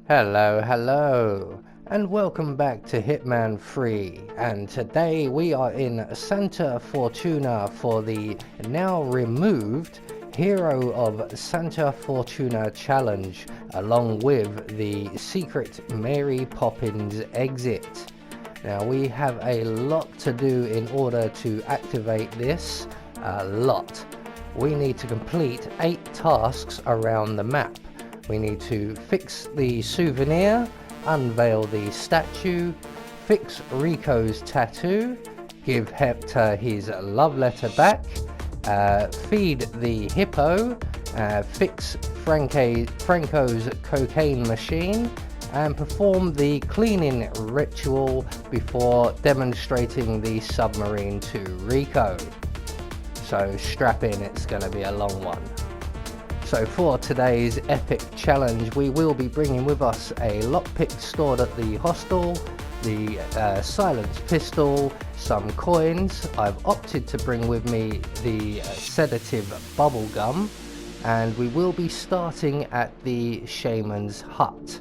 Hello, and welcome back to Hitman 3, and today we are in Santa Fortuna for the now removed Hero of Santa Fortuna challenge, along with the secret Mary Poppins exit. Now we have a lot to do in order to activate this, a lot. We need to complete 8 tasks around the map. We need to fix the souvenir, unveil the statue, fix Rico's tattoo, give Hector his love letter back, feed the hippo, fix Franco's cocaine machine, and perform the cleaning ritual before demonstrating the submarine to Rico. So strap in, it's going to be a long one. So for today's epic challenge, we will be bringing with us a lockpick stored at the hostel, the silenced pistol, some coins. I've opted to bring with me the sedative bubble gum, and we will be starting at the shaman's hut.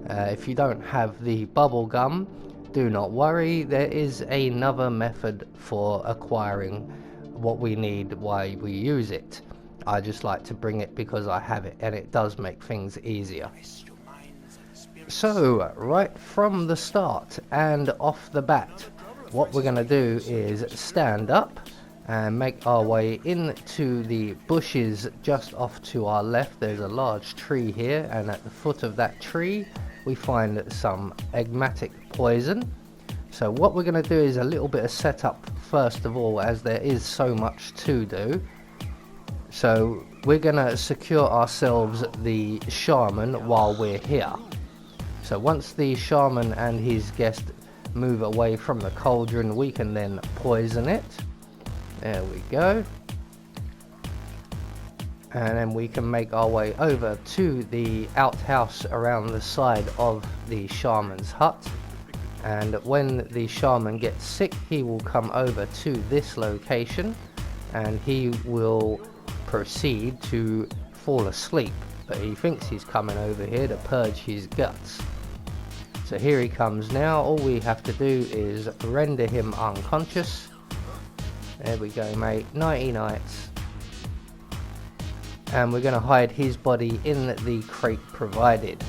If you don't have the bubble gum, do not worry, there is another method for acquiring what we need while we use it. I just like to bring it because I have it, and it does make things easier. So right from the start and off the bat, what we're going to do is stand up and make our way into the bushes just off to our left. There's a large tree here, and at the foot of that tree we find some enigmatic poison. So what we're going to do is a little bit of setup first of all, as there is so much to do. So we're going to secure ourselves the shaman while we're here. So once the shaman and his guest move away from the cauldron, we can then poison it. There we go. And then we can make our way over to the outhouse around the side of the shaman's hut. And when the shaman gets sick, he will come over to this location and he will proceed to fall asleep, but he thinks he's coming over here to purge his guts. So here he comes now. All we have to do is render him unconscious. There we go, mate. Nighty nights. And we're going to hide his body in the crate provided.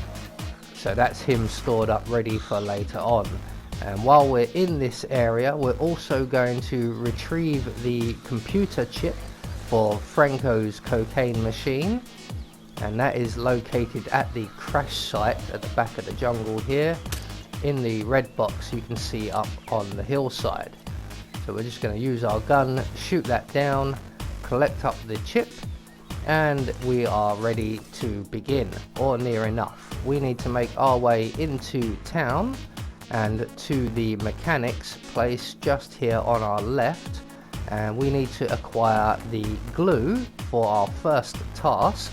So that's him stored up ready for later on. And while we're in this area, we're also going to retrieve the computer chip for Franco's cocaine machine, and that is located at the crash site at the back of the jungle here in the red box you can see up on the hillside. So we're just going to use our gun, shoot that down, collect up the chip, and we are ready to begin, or near enough. We need to make our way into town and to the mechanic's place just here on our left, and we need to acquire the glue for our first task.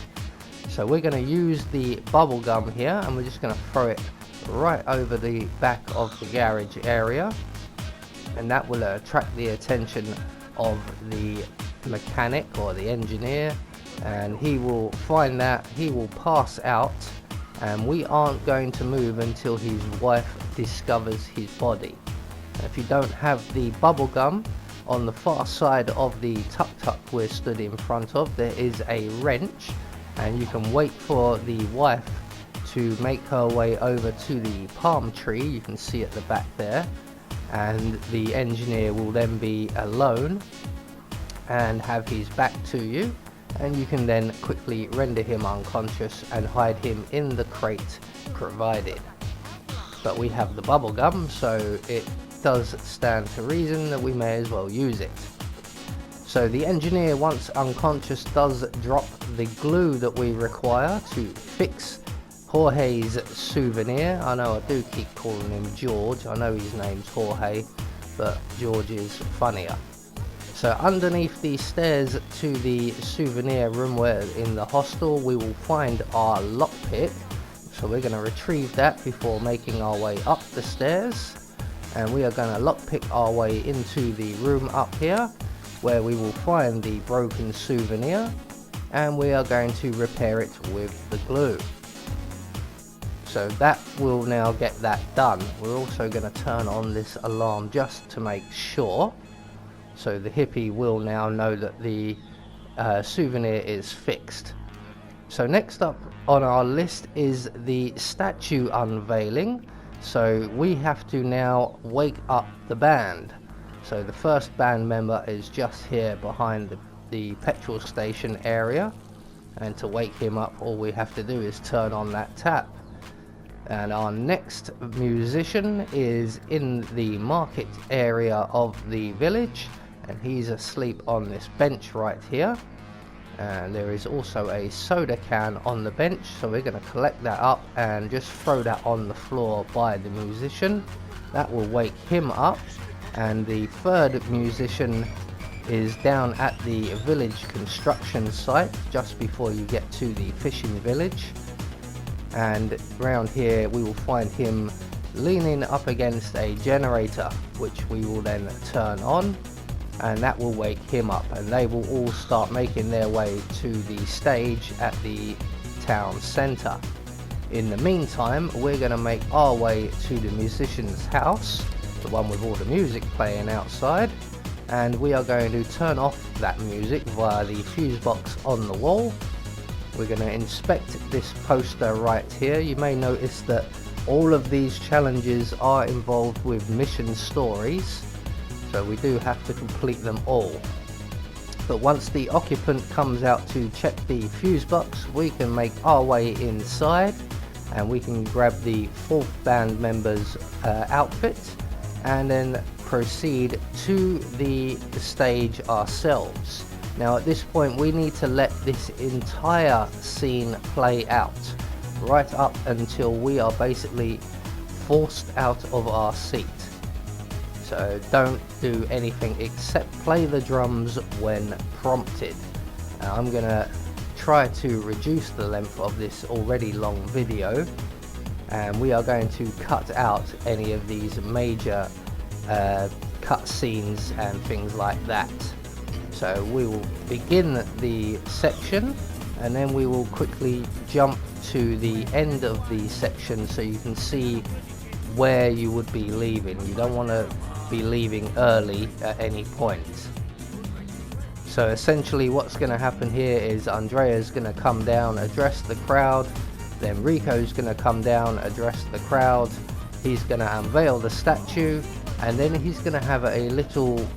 So we're going to use the bubble gum here, and we're just going to throw it right over the back of the garage area, and that will attract the attention of the mechanic or the engineer, and he will find that, he will pass out, and we aren't going to move until his wife discovers his body. If you don't have the bubble gum, on the far side of the tuk-tuk we're stood in front of, there is a wrench, and you can wait for the wife to make her way over to the palm tree you can see at the back there, and the engineer will then be alone and have his back to you, and you can then quickly render him unconscious and hide him in the crate provided. But we have the bubble gum, so it does stand to reason that we may as well use it. So the engineer, once unconscious, does drop the glue that we require to fix Jorge's souvenir. I know I do keep calling him George, I know his name's Jorge, but George is funnier. So underneath the stairs to the souvenir room where in the hostel, we will find our lockpick. So we're going to retrieve that before making our way up the stairs, and we are going to lockpick our way into the room up here where we will find the broken souvenir, and we are going to repair it with the glue. So that will now get that done. We're also going to turn on this alarm just to make sure. So the hippie will now know that the souvenir is fixed. So next up on our list is the statue unveiling. So we have to now wake up the band. So the first band member is just here behind the petrol station area. And to wake him up, all we have to do is turn on that tap. And our next musician is in the market area of the village, and he's asleep on this bench right here. And there is also a soda can on the bench, so we're going to collect that up and just throw that on the floor by the musician. That will wake him up. And the third musician is down at the village construction site just before you get to the fishing village. And around here we will find him leaning up against a generator, which we will then turn on, and that will wake him up, and they will all start making their way to the stage at the town centre. In the meantime, we're going to make our way to the musician's house, the one with all the music playing outside, and we are going to turn off that music via the fuse box on the wall. We're going to inspect this poster right here. You may notice that all of these challenges are involved with mission stories, so we do have to complete them all. But once the occupant comes out to check the fuse box, we can make our way inside and we can grab the fourth band member's outfit and then proceed to the stage ourselves. Now at this point we need to let this entire scene play out right up until we are basically forced out of our seat. So don't do anything except play the drums when prompted. Now I'm gonna try to reduce the length of this already long video, and we are going to cut out any of these major cut scenes and things like that. So we will begin the section and then we will quickly jump to the end of the section so you can see where you would be leaving. You don't want to be leaving early at any point. So essentially what's going to happen here is Andrea's going to come down, address the crowd, then Rico's going to come down, address the crowd, he's going to unveil the statue, and then he's going to have a little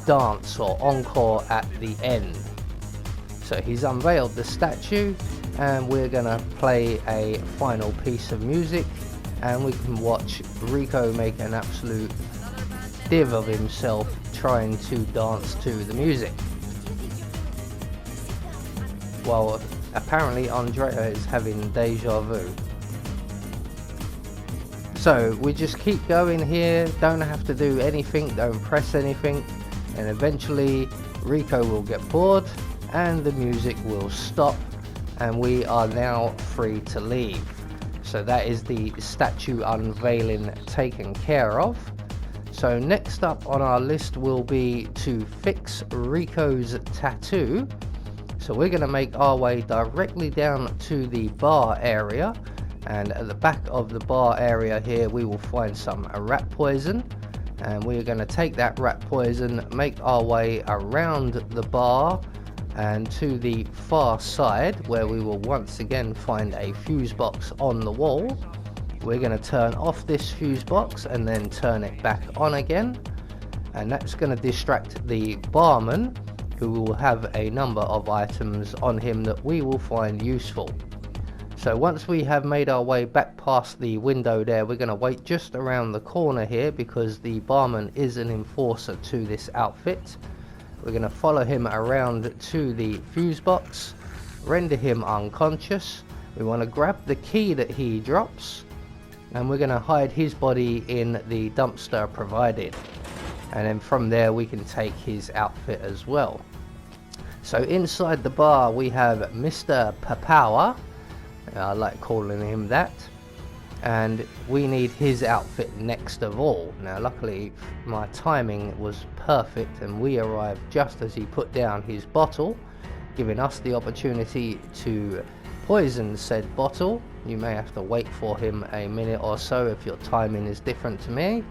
dance or encore at the end. So he's unveiled the statue and we're going to play a final piece of music, and we can watch Rico make an absolute div of himself trying to dance to the music, while apparently Andrea is having deja vu. So we just keep going here, don't have to do anything, don't press anything, and eventually Rico will get bored and the music will stop and we are now free to leave. So that is the statue unveiling taken care of. So next up on our list will be to fix Rico's tattoo. So we're going to make our way directly down to the bar area, and at the back of the bar area here we will find some rat poison, and we're going to take that rat poison, make our way around the bar and to the far side where we will once again find a fuse box on the wall. We're going to turn off this fuse box and then turn it back on again, and that's going to distract the barman, who will have a number of items on him that we will find useful. So once we have made our way back past the window there, we're going to wait just around the corner here because the barman is an enforcer to this outfit. We're going to follow him around to the fuse box, render him unconscious. We want to grab the key that he drops, and we're going to hide his body in the dumpster provided, and then from there we can take his outfit as well. So inside the bar we have Mr. Papower, I like calling him that, and we need his outfit next of all. Now luckily my timing was perfect and we arrived just as he put down his bottle, giving us the opportunity to poison said bottle. You may have to wait for him a minute or so if your timing is different to me.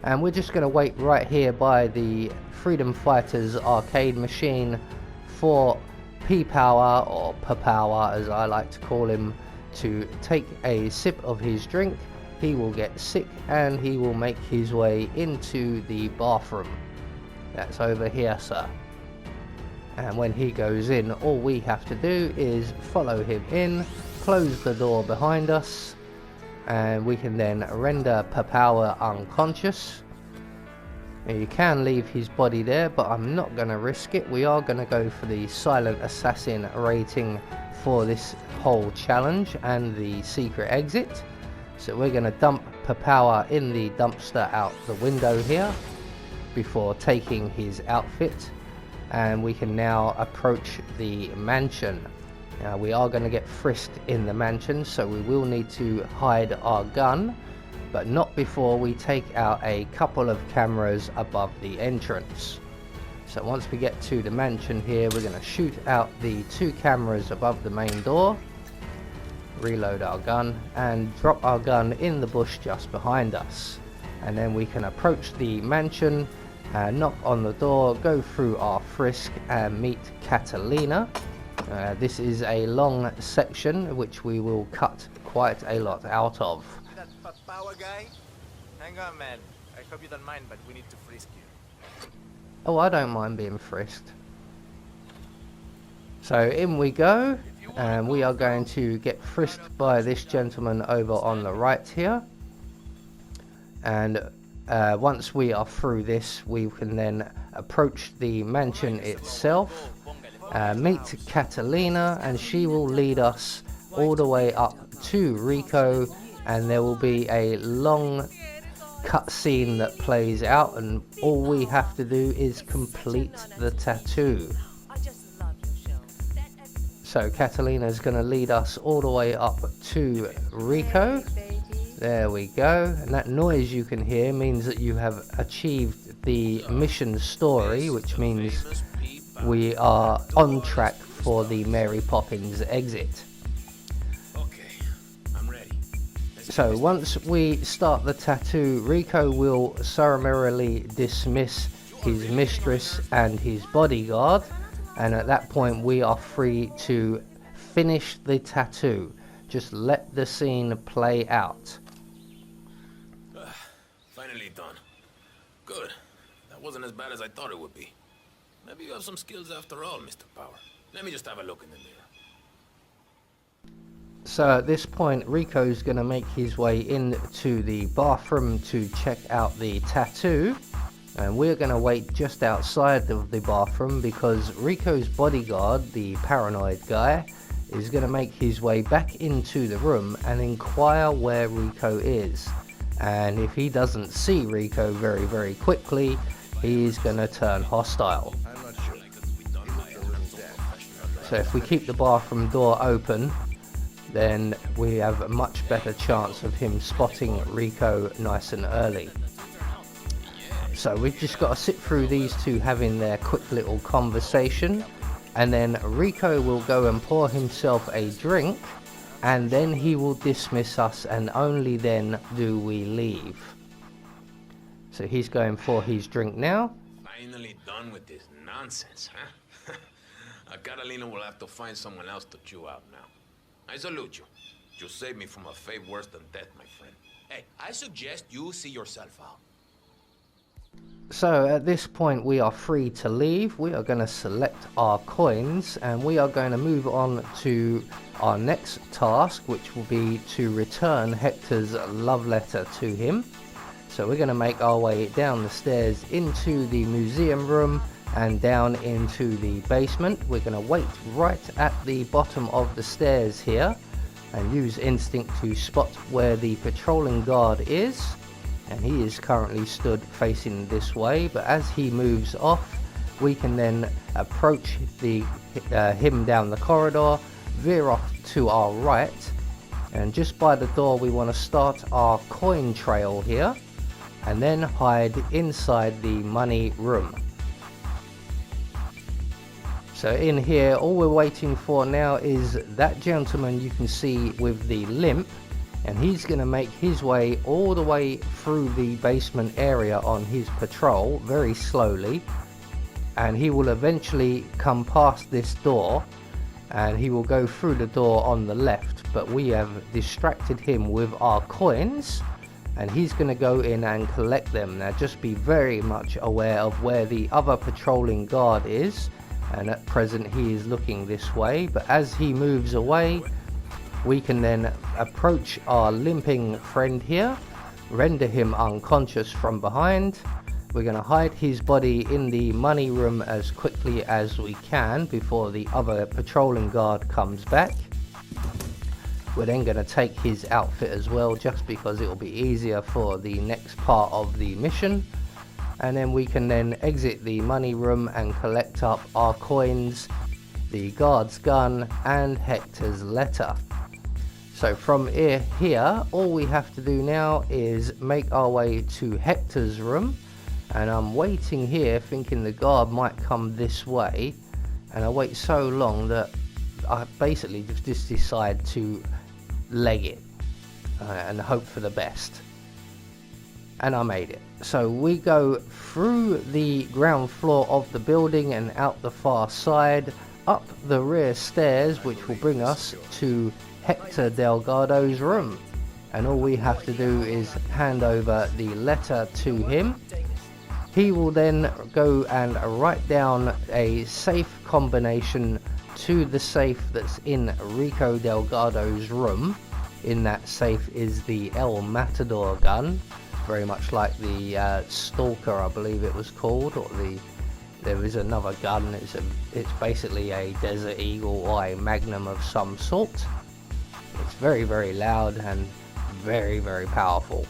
And we're just going to wait right here by the Freedom Fighters arcade machine for P-Power, or P-Power as I like to call him, to take a sip of his drink. He will get sick and he will make his way into the bathroom. That's over here, sir. And when he goes in, all we have to do is follow him in, close the door behind us, and we can then render P-Power unconscious. Now, you can leave his body there, but I'm not going to risk it. We are going to go for the Silent Assassin rating for this whole challenge and the secret exit. So we're going to dump P-Power in the dumpster out the window here before taking his outfit. And we can now approach the mansion. Now, we are going to get frisked in the mansion, so we will need to hide our gun, but not before we take out a couple of cameras above the entrance. So once we get to the mansion here, we're going to shoot out the 2 cameras above the main door, reload our gun, and drop our gun in the bush just behind us. And then we can approach the mansion, knock on the door, go through our frisk, and meet Catalina. This is a long section which we will cut quite a lot out of. That power guy? Hang on, man. I hope you don't mind, but we need to frisk you. Oh, I don't mind being frisked. So in we go, and we are going to get frisked by this gentleman over on the right here. And once we are through this, we can then approach the mansion itself, meet Catalina, and she will lead us all the way up to Rico, and there will be a long cutscene that plays out, and all we have to do is complete the tattoo. So Catalina is going to lead us all the way up to Rico. There we go, and that noise you can hear means that you have achieved the mission story, which means we are on track for the Mary Poppins exit. Okay, I'm ready. So once we start the tattoo, Rico will summarily dismiss his mistress and his bodyguard, and at that point we are free to finish the tattoo. Just let the scene play out. Finally done. Good. That wasn't as bad as I thought it would be. Maybe you have some skills after all, Mr. Power. Let me just have a look in the mirror. So at this point, Rico's going to make his way into the bathroom to check out the tattoo. And we're going to wait just outside of the bathroom because Rico's bodyguard, the paranoid guy, is going to make his way back into the room and inquire where Rico is. And if he doesn't see Rico very, very quickly, he's going to turn hostile. So if we keep the bathroom door open, then we have a much better chance of him spotting Rico nice and early. So we've just got to sit through these two having their quick little conversation, and then Rico will go and pour himself a drink, and then he will dismiss us, and only then do we leave. So he's going for his drink now. Finally done with this nonsense, huh? Catalina will have to find someone else to chew out now. I salute you. You saved me from a fate worse than death, my friend. Hey, I suggest you see yourself out. So at this point we are free to leave. We are going to select our coins and we are going to move on to our next task, which will be to return Hector's love letter to him. So we're going to make our way down the stairs into the museum room and down into the basement. We're going to wait right at the bottom of the stairs here and use instinct to spot where the patrolling guard is. And he is currently stood facing this way, but as he moves off we can then approach him down the corridor, veer off to our right, and just by the door we want to start our coin trail here and then hide inside the money room. So in here, all we're waiting for now is that gentleman you can see with the limp, and he's going to make his way all the way through the basement area on his patrol very slowly, and he will eventually come past this door and he will go through the door on the left, but we have distracted him with our coins and he's going to go in and collect them. Now just be very much aware of where the other patrolling guard is, and at present he is looking this way, but as he moves away we can then approach our limping friend here, render him unconscious from behind. We're going to hide his body in the money room as quickly as we can before the other patrolling guard comes back. We're then going to take his outfit as well, just because it will be easier for the next part of the mission. And then we can then exit the money room and collect up our coins, the guard's gun and Hector's letter. So from here, all we have to do now is make our way to Hector's room, and I'm waiting here thinking the guard might come this way, and I wait so long that I basically just decide to leg it and hope for the best, and I made it. So we go through the ground floor of the building and out the far side, up the rear stairs, which will bring us to Hector Delgado's room, and all we have to do is hand over the letter to him. He will then go and write down a safe combination to the safe that's in Rico Delgado's room. In that safe is the El Matador gun, very much like the Stalker, I believe it was called, or there is another gun. It's basically a Desert Eagle or a Magnum of some sort. It's very, very loud and very, very powerful.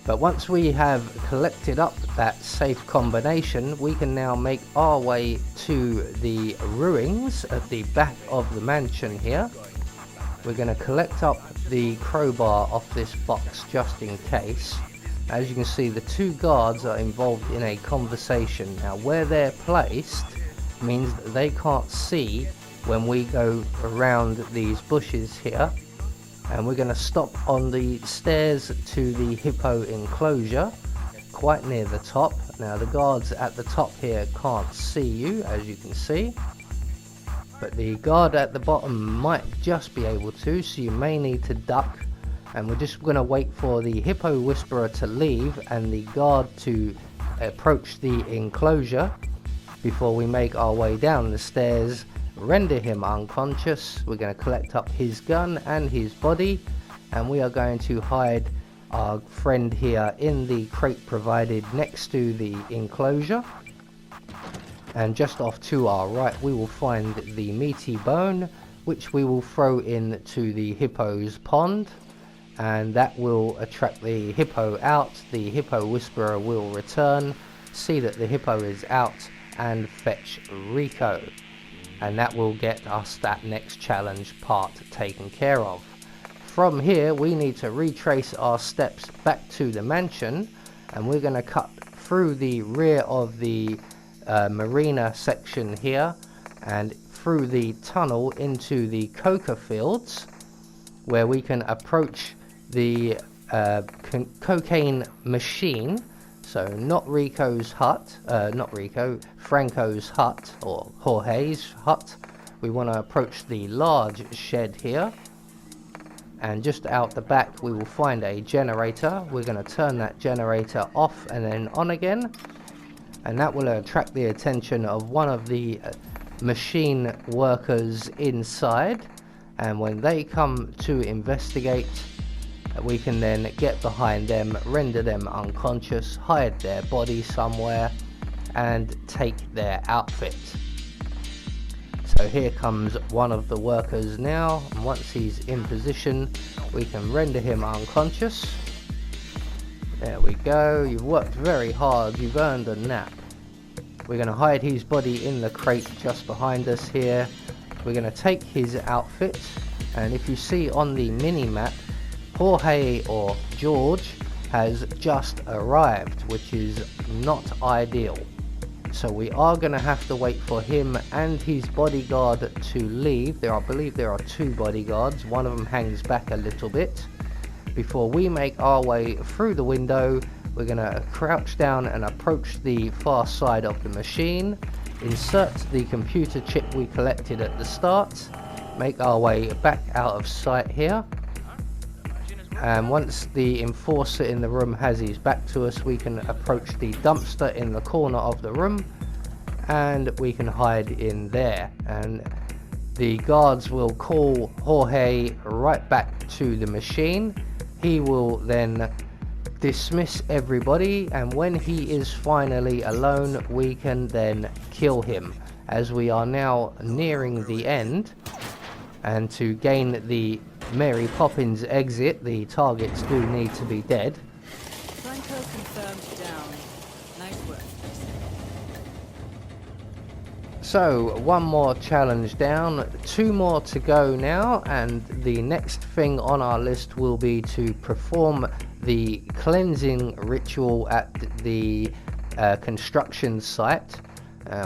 But once we have collected up that safe combination, we can now make our way to the ruins at the back of the mansion here. We're going to collect up the crowbar off this box just in case. As you can see, the two guards are involved in a conversation. Now where they're placed means that they can't see when we go around these bushes here, and we're going to stop on the stairs to the hippo enclosure quite near the top. Now the guards at the top here can't see you, as you can see, but the guard at the bottom might just be able to, so you may need to duck, and we're just going to wait for the hippo whisperer to leave and the guard to approach the enclosure before we make our way down the stairs, render him unconscious. We're going to collect up his gun and his body, and we are going to hide our friend here in the crate provided next to the enclosure. And just off to our right we will find the meaty bone, which we will throw into the hippo's pond, and that will attract the hippo out. The hippo whisperer will return, see that the hippo is out, and fetch Rico. And that will get us that next challenge part taken care of. From here we need to retrace our steps back to the mansion, and we're going to cut through the rear of the marina section here and through the tunnel into the coca fields, where we can approach the cocaine machine. So not Rico's hut, Franco's hut, or Jorge's hut. We want to approach the large shed here, and just out the back we will find a generator. We're going to turn that generator off and then on again, and that will attract the attention of one of the machine workers inside, and when they come to investigate, we can then get behind them, render them unconscious, hide their body somewhere, and take their outfit. So here comes one of the workers now, and once he's in position we can render him unconscious. There we go. You've worked very hard, you've earned a nap. We're going to hide his body in the crate just behind us here. We're going to take his outfit, and if you see on the mini-map, Jorge or George has just arrived, which is not ideal. So we are going to have to wait for him and his bodyguard to leave. I believe there are 2 bodyguards. One of them hangs back a little bit. Before we make our way through the window, we're going to crouch down and approach the far side of the machine, insert the computer chip we collected at the start, make our way back out of sight here. And once the enforcer in the room has his back to us, we can approach the dumpster in the corner of the room and we can hide in there. And the guards will call Jorge right back to the machine. He will then dismiss everybody, and when he is finally alone, we can then kill him. As we are now nearing the end, and to gain the Mary Poppins exit, the targets do need to be dead. Franco confirmed down. Nice work. So, one more challenge down, 2 more to go now, and the next thing on our list will be to perform the cleansing ritual at the construction site.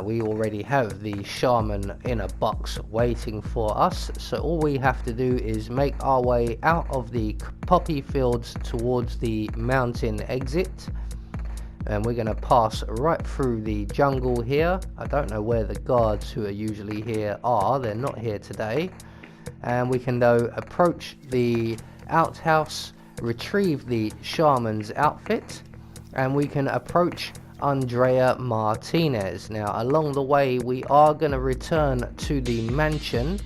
We already have the shaman in a box waiting for us, so all we have to do is make our way out of the poppy fields towards the mountain exit. And we're going to pass right through the jungle here. I don't know where the guards who are usually here are. They're not here today. And we can though approach the outhouse, retrieve the shaman's outfit, and we can approach Andrea Martinez. Now along the way we are going to return to the mansion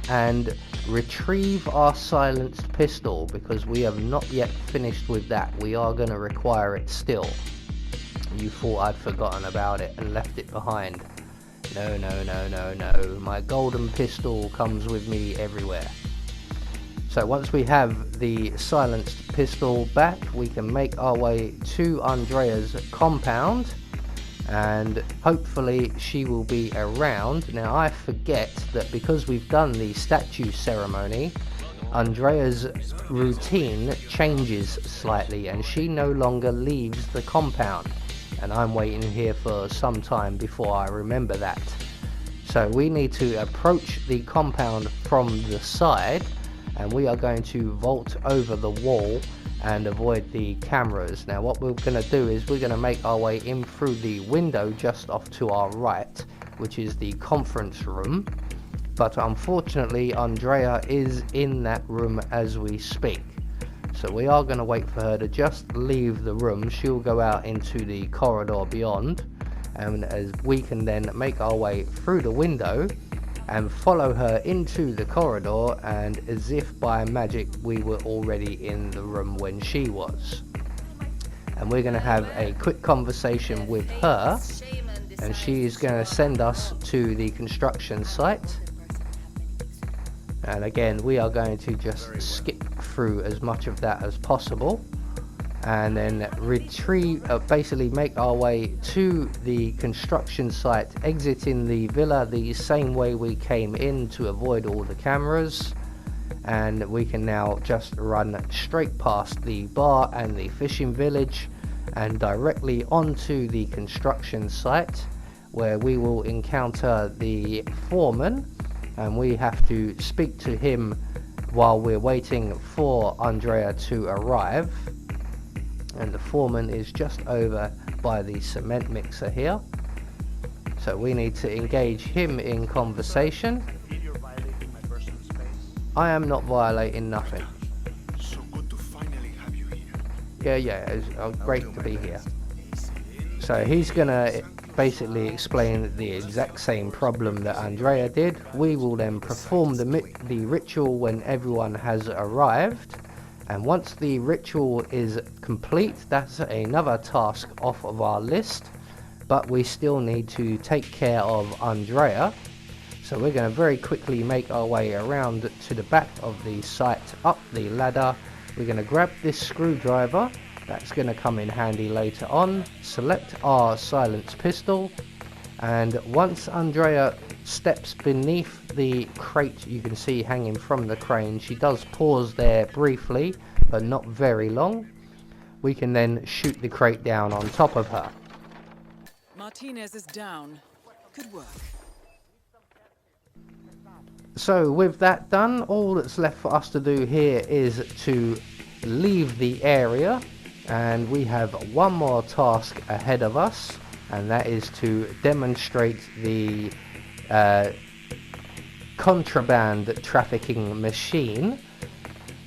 and retrieve our silenced pistol, because we have not yet finished with that. We are going to require it still. You thought I'd forgotten about it and left it behind. No, no, no, no, no. My golden pistol comes with me everywhere. So once we have the silenced pistol back, we can make our way to Andrea's compound, and hopefully she will be around. Now I forget that because we've done the statue ceremony, Andrea's routine changes slightly and she no longer leaves the compound, and I'm waiting here for some time before I remember that. So we need to approach the compound from the side, and we are going to vault over the wall and avoid the cameras. Now what we're going to do is we're going to make our way in through the window just off to our right, which is the conference room. But unfortunately Andrea is in that room as we speak. So we are going to wait for her to just leave the room. She'll go out into the corridor beyond, and as we can then make our way through the window and follow her into the corridor, and as if by magic we were already in the room when she was. And we're going to have a quick conversation with her, and she is going to send us to the construction site. And again, we are going to just skip through as much of that as possible, and then basically make our way to the construction site, exiting the villa the same way we came in to avoid all the cameras. And we can now just run straight past the bar and the fishing village and directly onto the construction site, where we will encounter the foreman, and we have to speak to him while we're waiting for Andrea to arrive. And the foreman is just over by the cement mixer here, so we need to engage him in conversation. I am not violating nothing. So good to finally have you here. Yeah, it's great to be here. So he's gonna basically explain the exact same problem that Andrea did. We will then perform the ritual when everyone has arrived, and once the ritual is complete, that's another task off of our list, but we still need to take care of Andrea. So we're going to very quickly make our way around to the back of the site, up the ladder. We're going to grab this screwdriver, that's going to come in handy later on, select our silenced pistol, and once Andrea steps beneath the crate you can see hanging from the crane, she does pause there briefly but not very long, we can then shoot the crate down on top of her. Martinez is down. Good work. So with that done, all that's left for us to do here is to leave the area, and we have one more task ahead of us, and that is to demonstrate the contraband trafficking machine.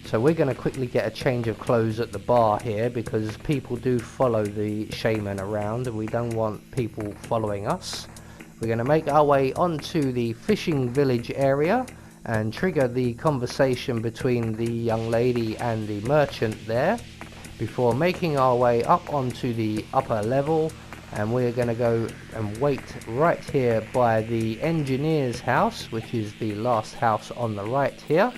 So we're going to quickly get a change of clothes at the bar here, because people do follow the shaman around and we don't want people following us. We're going to make our way onto the fishing village area and trigger the conversation between the young lady and the merchant there, before making our way up onto the upper level, and we're going to go and wait right here by the engineer's house, which is the last house on the right here.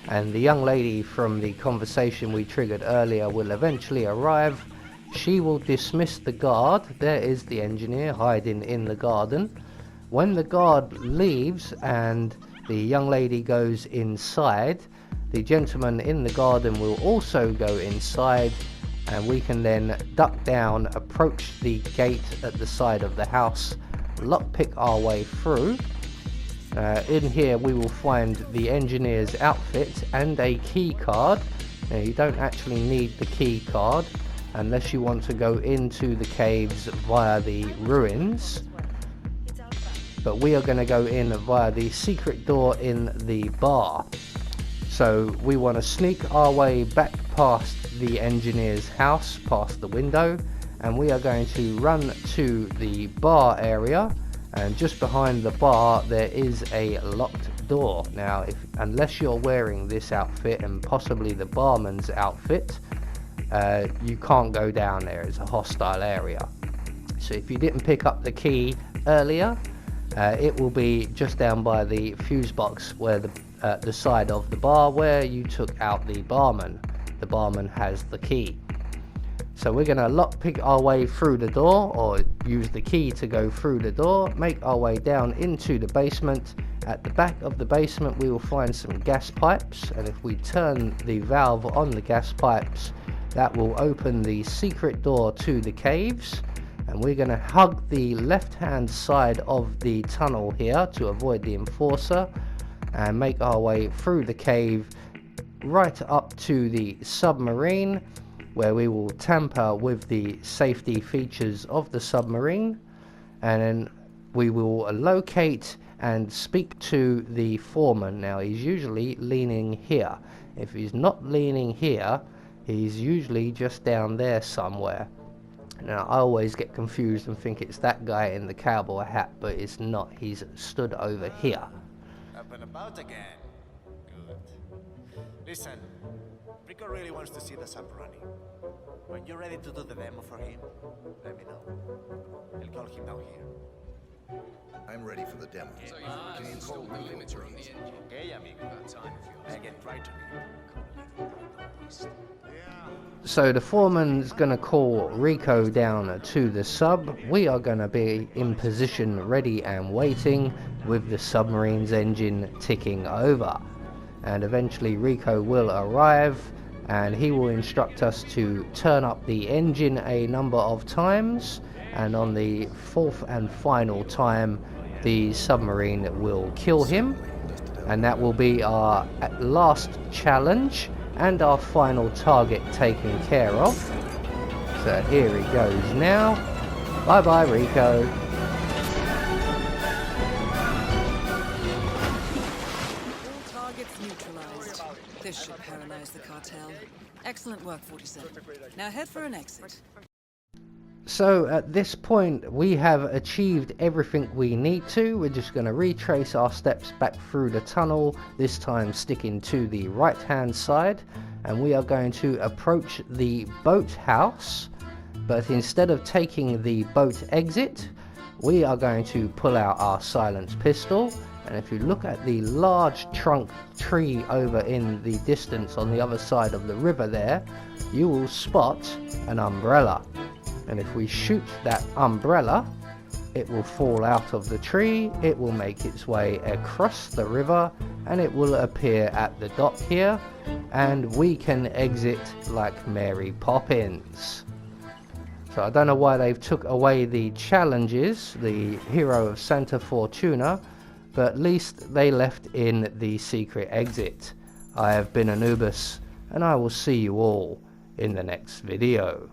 And the young lady from the conversation we triggered earlier will eventually arrive. She will dismiss the guard. There is the engineer hiding in the garden. When the guard leaves and the young lady goes inside, the gentleman in the garden will also go inside, and we can then duck down, approach the gate at the side of the house, lockpick our way through. In here we will find the engineer's outfit and a key card. Now, you don't actually need the key card unless you want to go into the caves via the ruins, but we are going to go in via the secret door in the bar. So we want to sneak our way back past the engineer's house, past the window, and we are going to run to the bar area, and just behind the bar there is a locked door. Now, unless you're wearing this outfit and possibly the barman's outfit, you can't go down there. It's a hostile area. So if you didn't pick up the key earlier, it will be just down by the fuse box, where the side of the bar where you took out the barman. The barman has the key. So we're going to lockpick our way through the door, or use the key to go through the door, make our way down into the basement. At the back of the basement we will find some gas pipes, and if we turn the valve on the gas pipes, that will open the secret door to the caves. And we're going to hug the left hand side of the tunnel here to avoid the enforcer, and make our way through the cave right up to the submarine, where we will tamper with the safety features of the submarine, and then we will locate and speak to the foreman. Now, he's usually leaning here. If he's not leaning here, he's usually just down there somewhere. Now, I always get confused and think it's that guy in the cowboy hat, but it's not. He's stood over here. Up and about again. Good. Listen, Rico really wants to see the sub running. When you're ready to do the demo for him, let me know. I'll call him down here. I'm ready for the demo. Can you call Rico, please? Okay, amigo. I get right to me. So the foreman's going to call Rico down to the sub. We are going to be in position, ready and waiting, with the submarine's engine ticking over. And eventually Rico will arrive, and he will instruct us to turn up the engine a number of times, and on the fourth and final time the submarine will kill him, and that will be our last challenge and our final target taken care of. So here he goes now. Bye bye, Rico. All targets neutralized. This should paralyze the cartel. Excellent work, 47. Now head for an exit. So at this point we have achieved everything we need to. We're just going to retrace our steps back through the tunnel, this time sticking to the right hand side, and we are going to approach the boathouse, but instead of taking the boat exit, we are going to pull out our silenced pistol. And if you look at the large trunk tree over in the distance on the other side of the river there, you will spot an umbrella. And if we shoot that umbrella, it will fall out of the tree, it will make its way across the river, and it will appear at the dock here, and we can exit like Mary Poppins. So I don't know why they've took away the challenges, the hero of Santa Fortuna, but at least they left in the secret exit. I have been Anubis, and I will see you all in the next video.